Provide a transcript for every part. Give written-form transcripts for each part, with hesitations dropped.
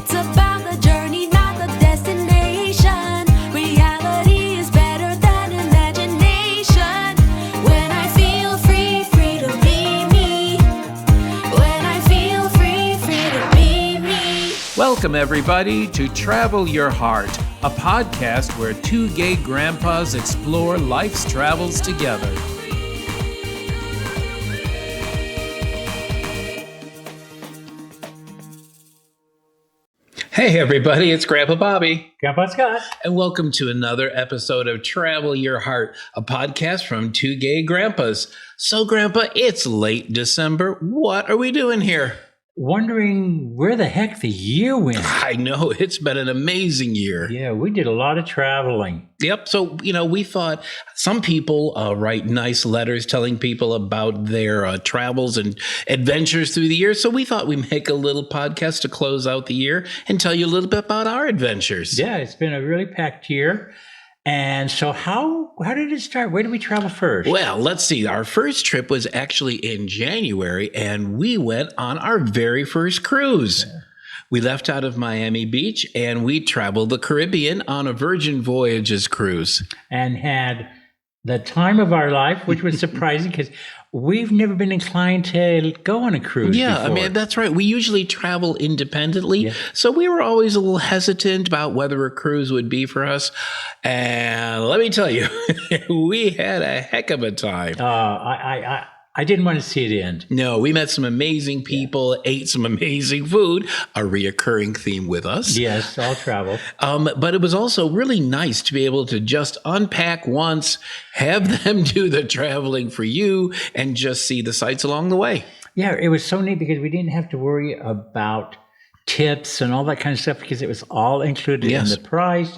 It's about the journey, not the destination. Reality is better than imagination. When I feel free, free to be me. When I feel free, free to be me. Welcome, everybody, to Travel Your Heart, a podcast where two gay grandpas explore life's travels together. Hey, everybody, it's Grandpa Bobby. Grandpa Scott. And welcome to another episode of Travel Your Heart, a podcast from two gay grandpas. So, Grandpa, it's late December. What are we doing here? Wondering where the heck the year went. I know, it's been an amazing year. Yeah, we did a lot of traveling. Yep. So, we thought some people write nice letters telling people about their travels and adventures through the year. So we thought we'd make a little podcast to close out the year and tell you a little bit about our adventures. Yeah, it's been a really packed year. And so how did it start? Where did we travel first? Well, let's see. Our first trip was actually in January, and we went on our very first cruise. Yeah. We left out of Miami Beach, and we traveled the Caribbean on a Virgin Voyages cruise. And had the time of our life, which was surprising because we've never been inclined to go on a cruise before. I mean, that's right. We usually travel independently. Yeah. So we were always a little hesitant about whether a cruise would be for us. And let me tell you, we had a heck of a time. I didn't want to see it end. No, we met some amazing people, ate some amazing food, a reoccurring theme with us. Yes, all travel. But it was also really nice to be able to just unpack once, have them do the traveling for you, and just see the sights along the way. Yeah, it was so neat because we didn't have to worry about tips and all that kind of stuff because it was all included in the price.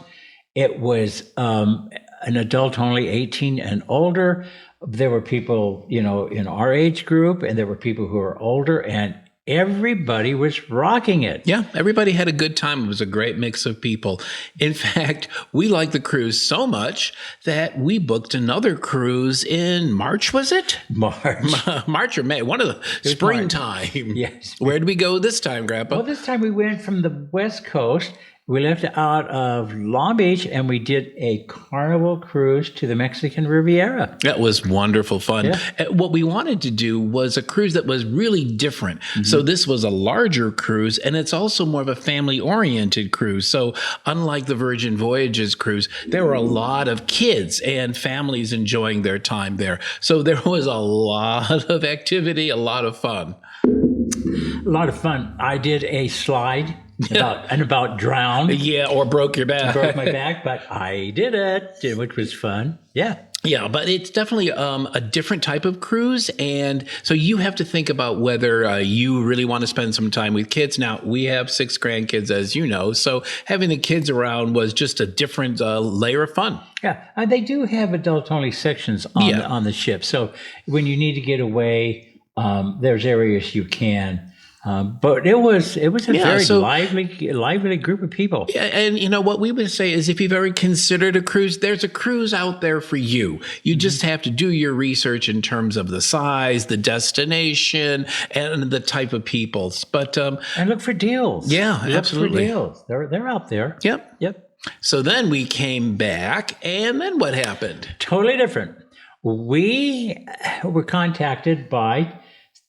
It was an adult only, 18 and older. There were people, in our age group, and there were people who were older, and everybody was rocking it. Yeah, everybody had a good time. It was a great mix of people. In fact, we liked the cruise so much that we booked another cruise in March, was it? March or May, one of the springtime. Yes. Where did we go this time, Grandpa? Well, this time we went from the West Coast. We left out of Long Beach and we did a Carnival cruise to the Mexican Riviera. That was wonderful fun. Yeah. What we wanted to do was a cruise that was really different. Mm-hmm. So this was a larger cruise, and it's also more of a family-oriented cruise. So unlike the Virgin Voyages cruise, there were a lot of kids and families enjoying their time there. So there was a lot of activity, a lot of fun. A lot of fun. I did a slide. About drowned. Yeah, or broke your back. Broke my back, but I did it, which was fun. Yeah. Yeah, but it's definitely a different type of cruise. And so you have to think about whether you really want to spend some time with kids. Now, we have 6 grandkids, as you know. So having the kids around was just a different layer of fun. Yeah, they do have adult-only sections on the ship. So when you need to get away, there's areas you can. But it was a very lively group of people. Yeah, and what we would say is if you've ever considered a cruise, there's a cruise out there for you. You just have to do your research in terms of the size, the destination, and the type of people. But and look for deals. Yeah, absolutely. Look for deals. They're out there. Yep. So then we came back, and then what happened? Totally different. We were contacted by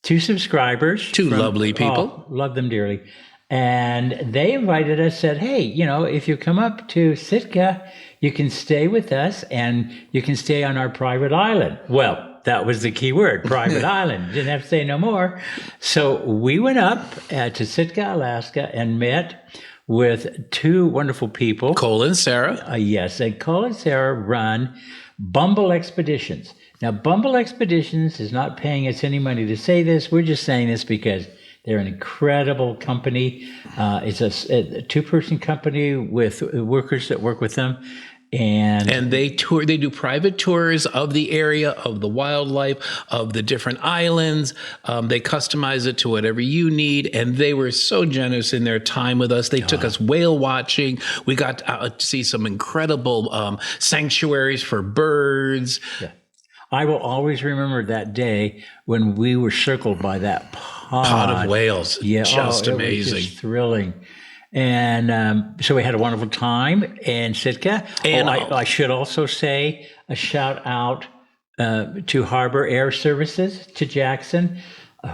2 subscribers. 2 lovely people. Love them dearly. And they invited us, said, hey, if you come up to Sitka, you can stay with us and you can stay on our private island. Well, that was the key word, private island. Didn't have to say no more. So we went up to Sitka, Alaska, and met with 2 wonderful people. Cole and Sarah. Yes, and Cole and Sarah run Bumble Expeditions. Now, Bumble Expeditions is not paying us any money to say this. We're just saying this because they're an incredible company. It's a 2-person company with workers that work with them. And they do private tours of the area, of the wildlife, of the different islands. They customize it to whatever you need. And they were so generous in their time with us. They took us whale watching. We got to see some incredible sanctuaries for birds. Yeah. I will always remember that day when we were circled by that pod of whales. Yeah, just amazing. It was just thrilling. And so we had a wonderful time in Sitka. And I should also say a shout out to Harbor Air Services, to Jackson,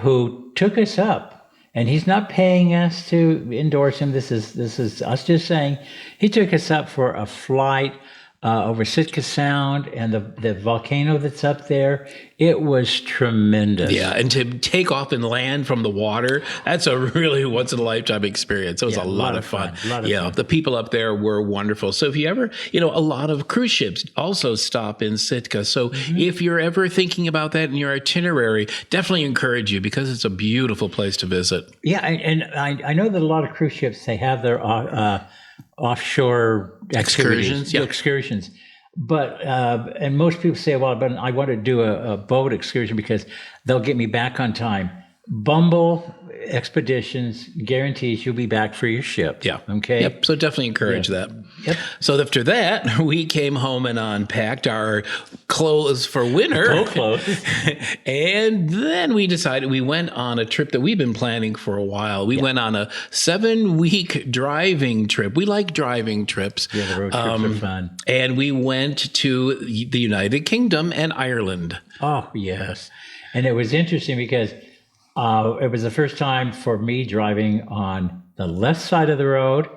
who took us up. And he's not paying us to endorse him. This is us just saying he took us up for a flight over Sitka Sound and the volcano that's up there. It was tremendous. Yeah, and to take off and land from the water, that's a really once in a lifetime experience. It was a lot of fun. Yeah, the people up there were wonderful. So if you ever, a lot of cruise ships also stop in Sitka. So if you're ever thinking about that in your itinerary, definitely encourage you because it's a beautiful place to visit. Yeah, and I know that a lot of cruise ships, they have their offshore Excursions, yeah. excursions. But and most people say, well, but I want to do a boat excursion because they'll get me back on time. Bumble Expeditions guarantees you'll be back for your ship. Yeah. Okay. Yep. So definitely encourage that. Yep. So after that, we came home and unpacked our clothes for winter. Boat clothes. And then we decided we went on a trip that we've been planning for a while. We went on a 7-week driving trip. We like driving trips. Yeah, the road trips are fun. And we went to the United Kingdom and Ireland. Oh, yes. And it was interesting because it was the first time for me driving on the left side of the road.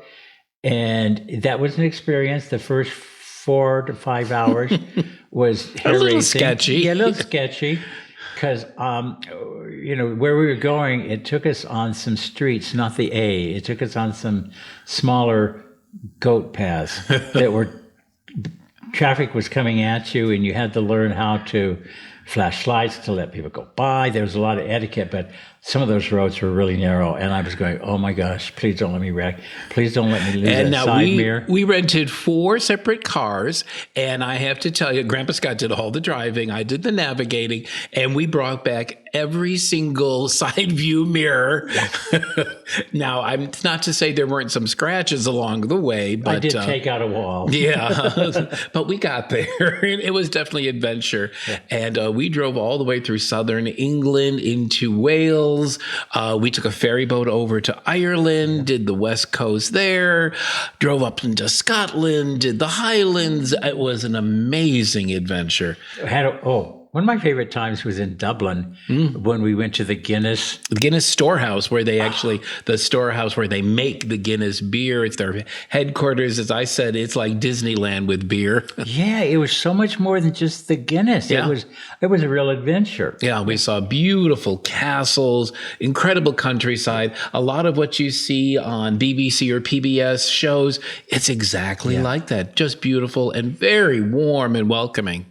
And that was an experience. The first 4 to 5 hours was hair-raising. A little sketchy. Yeah, a little sketchy. Because, where we were going, it took us on some streets, not the A. It took us on some smaller goat paths that were, traffic was coming at you and you had to learn how to flash lights to let people go by. There was a lot of etiquette, but some of those roads were really narrow. And I was going, oh my gosh, please don't let me wreck. Please don't let me lose And that now side mirror. we rented 4 separate cars. And I have to tell you, Grandpa Scott did all the driving. I did the navigating. And we brought back every single side view mirror. Now, it's not to say there weren't some scratches along the way. But I did take out a wall. Yeah, but we got there. It was definitely adventure. Yeah. And we drove all the way through southern England into Wales. We took a ferry boat over to Ireland, did the West Coast there, drove up into Scotland, did the Highlands. It was an amazing adventure. One of my favorite times was in Dublin when we went to the Guinness storehouse where they the storehouse where they make the Guinness beer. It's their headquarters. As I said, it's like Disneyland with beer. Yeah, it was so much more than just the Guinness. Yeah. It was a real adventure. Yeah, we saw beautiful castles, incredible countryside. A lot of what you see on BBC or PBS shows, it's exactly like that. Just beautiful and very warm and welcoming.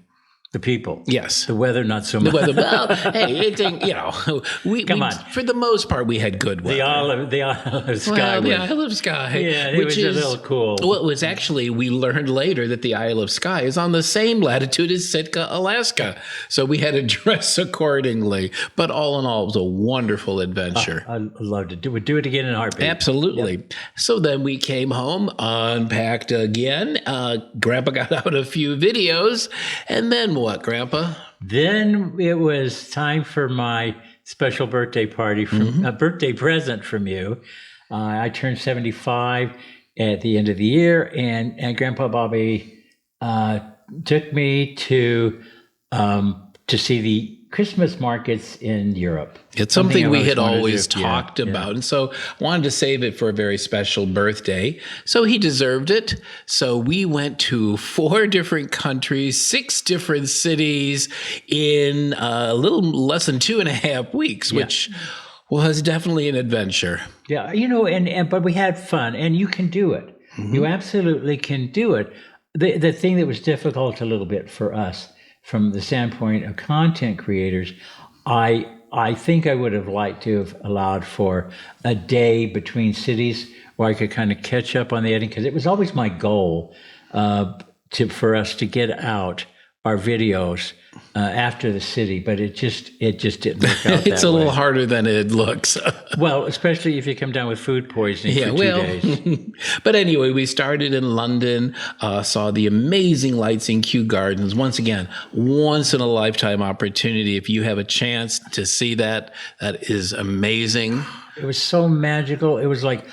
The people. Yes. The weather, not so much. The weather, well, hey, Come on. For the most part, we had good weather. The olive sky. Well, the Isle of Skye. Yeah, it was a little cool. Well, it was actually, we learned later that the Isle of Skye is on the same latitude as Sitka, Alaska. So we had to dress accordingly. But all in all, it was a wonderful adventure. I loved it. We'd do it again in a heartbeat. Absolutely. Yep. So then we came home, unpacked again. Grandpa got out a few videos, and then what, Grandpa? Then it was time for my special birthday party, a birthday present from you. I turned 75 at the end of the year, and Grandpa Bobby took me to see the Christmas markets in Europe. It's something we had always talked about. And so I wanted to save it for a very special birthday. So he deserved it. So we went to 4 different countries, 6 different cities in a little less than 2.5 weeks, which was definitely an adventure. Yeah, but we had fun, and you can do it. You absolutely can do it. The thing that was difficult a little bit for us from the standpoint of content creators, I think I would have liked to have allowed for a day between cities where I could kind of catch up on the editing, because it was always my goal for us to get out our videos after the city, but it just didn't work out. It's a little harder than it looks. Well, especially if you come down with food poisoning for 2 days. But anyway, we started in London, saw the amazing lights in Kew Gardens. Once again, once in a lifetime opportunity. If you have a chance to see that, that is amazing. It was so magical. It was like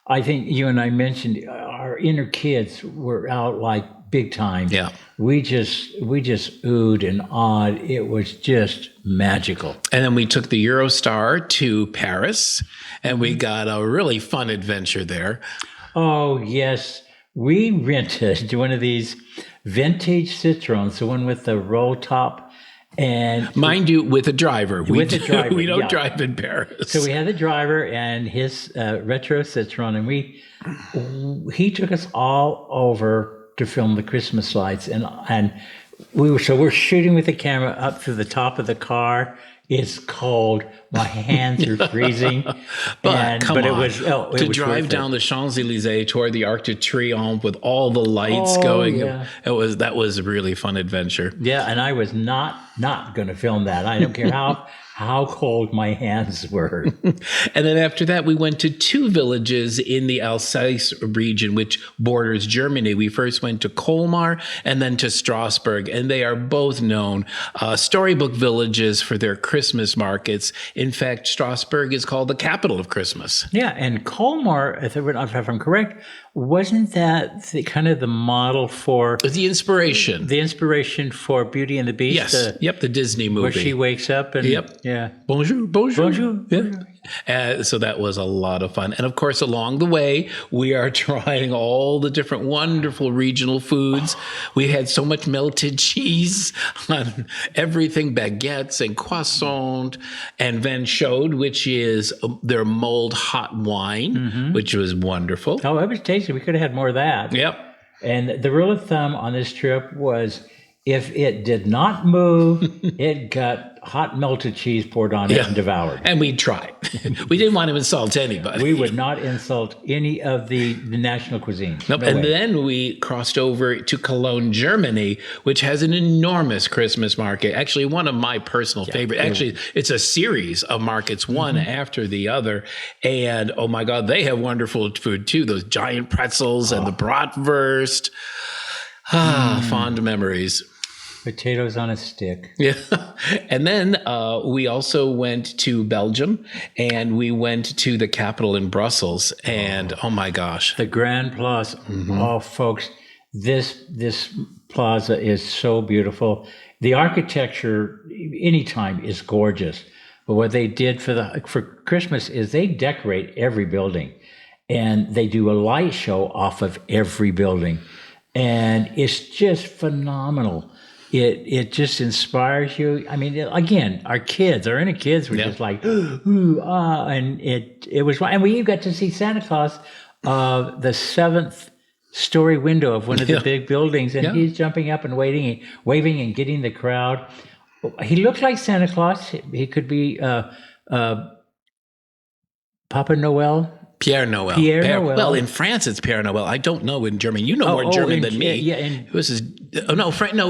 I think you and I mentioned our inner kids were out like big time. Yeah. We just oohed and awed. It was just magical. And then we took the Eurostar to Paris, and we got a really fun adventure there. Oh, yes. We rented one of these vintage Citroens, the one with the roll top. And Mind you, with a driver. With a driver, We don't yeah. drive in Paris. so we had the driver and his retro Citroen, and he took us all over to film the Christmas lights, and we're shooting with the camera up to the top of the car. It's cold. My hands are freezing. But come on, it was drive worth down it. the Champs-Elysees toward the Arc de Triomphe with all the lights Oh, going. yeah. That was a really fun adventure. Yeah, and I was not going to film that. I don't care how cold my hands were. And then after that, we went to two villages in the Alsace region, which borders Germany. We first went to Colmar and then to Strasbourg, and they are both known storybook villages for their Christmas markets. In fact, Strasbourg is called the capital of Christmas. Yeah, and Colmar, if I'm correct, wasn't that kind of the model for The inspiration. the inspiration for Beauty and the Beast? Yes. Yep. The Disney movie. Where she wakes up and Yep. yeah. Bonjour, bonjour. Bonjour. Yeah. So that was a lot of fun. And of course, along the way, we are trying all the different wonderful regional foods. We had so much melted cheese on everything, baguettes and croissant, and Vin Chaude, which is their mulled hot wine, which was wonderful. Oh, it was tasty. We could have had more of that. Yep. And the rule of thumb on this trip was if it did not move, it got hot melted cheese poured on it and devoured. And we tried. We didn't want to insult anybody. We would not insult any of the national cuisines. Nope. No And way. then we crossed over to Cologne, Germany, which has an enormous Christmas market. Actually, one of my personal favorite. Actually, it's a series of markets, one after the other. And oh my God, they have wonderful food too. Those giant pretzels and the bratwurst. Fond memories. Potatoes on a stick. Yeah. And then we also went to Belgium, and we went to the capital in Brussels. And oh my gosh. The Grand Plaza. Oh, folks, this plaza is so beautiful. The architecture, anytime, is gorgeous. But what they did for Christmas is they decorate every building, and they do a light show off of every building, and it's just phenomenal. It just inspires you. I mean, again, our inner kids were just like, ooh, ah, and it was. And we got to see Santa Claus, the 7th story window of one of the big buildings, and he's jumping up and waving and getting the crowd. He looked like Santa Claus. He could be Papa Noel. Pierre Noel. Noel. Well, in France, it's Pierre Noel. I don't know in Germany. You know more German than me. Yeah,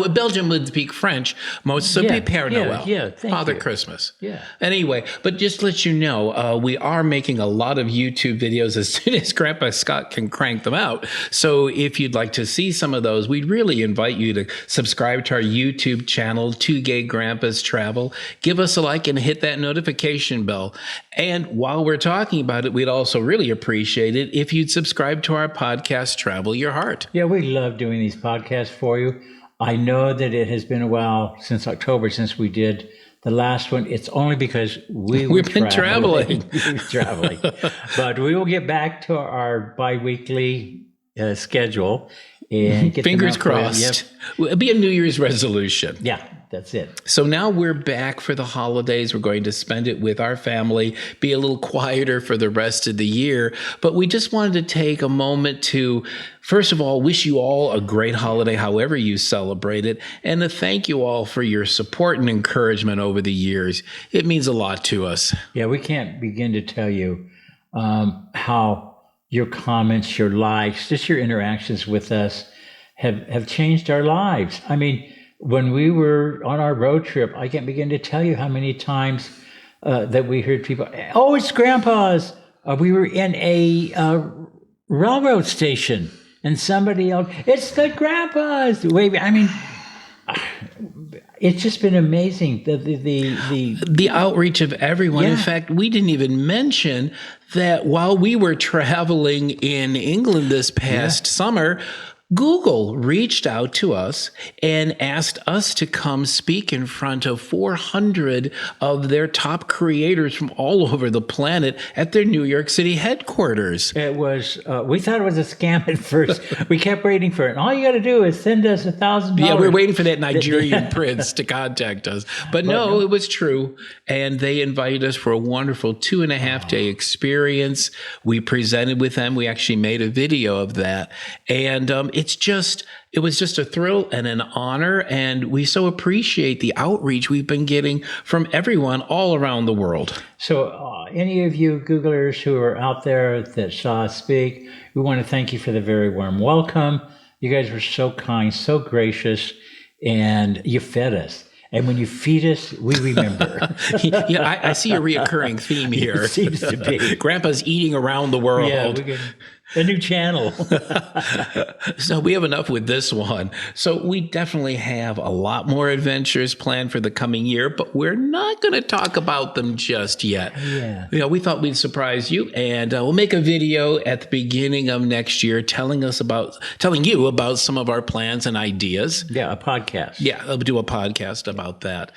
Belgium would speak French. Most so be Pierre Noel. Yeah, thank Father you. Christmas. Yeah. Anyway, but just to let you know, we are making a lot of YouTube videos as soon as Grandpa Scott can crank them out. So if you'd like to see some of those, we'd really invite you to subscribe to our YouTube channel, Two Gay Grandpas Travel. Give us a like and hit that notification bell. And while we're talking about it, we'd also really appreciate it if you'd subscribe to our podcast, Travel Your Heart. Yeah, we love doing these podcasts for you. I know that it has been a while since October since we did the last one. It's only because we've been traveling. We've been traveling. But we will get back to our bi-weekly schedule and get them Fingers out for you. crossed. It'll be a New Year's resolution. Yeah, that's it. So now we're back for the holidays. We're going to spend it with our family, be a little quieter for the rest of the year. But we just wanted to take a moment to, first of all, wish you all a great holiday, however you celebrate it, and to thank you all for your support and encouragement over the years. It means a lot to us. Yeah, we can't begin to tell you how your comments, your likes, just your interactions with us have changed our lives. I mean, when we were on our road trip, I can't begin to tell you how many times that we heard people, oh, it's Grandpa's. We were in a railroad station and somebody else, it's the Grandpa's. Wait, I mean, It's just been amazing. The The outreach of everyone. In Yeah. fact, we didn't even mention that while we were traveling in England this past summer, Google reached out to us and asked us to come speak in front of 400 of their top creators from all over the planet at their New York City headquarters. It was. We thought it was a scam at first. We kept waiting for it. And all you got to do is send us $1,000. Yeah, we're waiting for that Nigerian prince to contact us. But no, it was true. And they invited us for a wonderful 2.5-day experience. We presented with them. We actually made a video of that. And it was just a thrill and an honor. And we so appreciate the outreach we've been getting from everyone all around the world. So, any of you Googlers who are out there that saw us speak, we want to thank you for the very warm welcome. You guys were so kind, so gracious, and you fed us. And when you feed us, we remember. Yeah, I see a reoccurring theme here. It seems to be. Grandpa's eating around the world. Yeah, a new channel. So we have enough with this one. So we definitely have a lot more adventures planned for the coming year, but we're not going to talk about them just yet. Yeah. You know, we thought we'd surprise you, and we'll make a video at the beginning of next year telling you about some of our plans and ideas. Yeah, a podcast. Yeah, I'll do a podcast about that.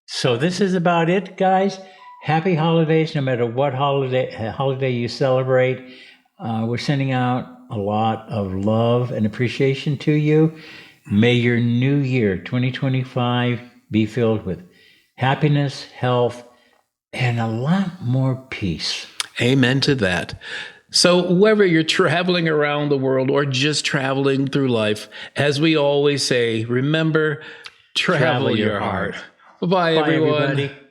So this is about it, guys. Happy holidays, no matter what holiday you celebrate. We're sending out a lot of love and appreciation to you. May your new year, 2025, be filled with happiness, health, and a lot more peace. Amen to that. So whether you're traveling around the world or just traveling through life, as we always say, remember, travel your heart. Bye, everyone. Everybody.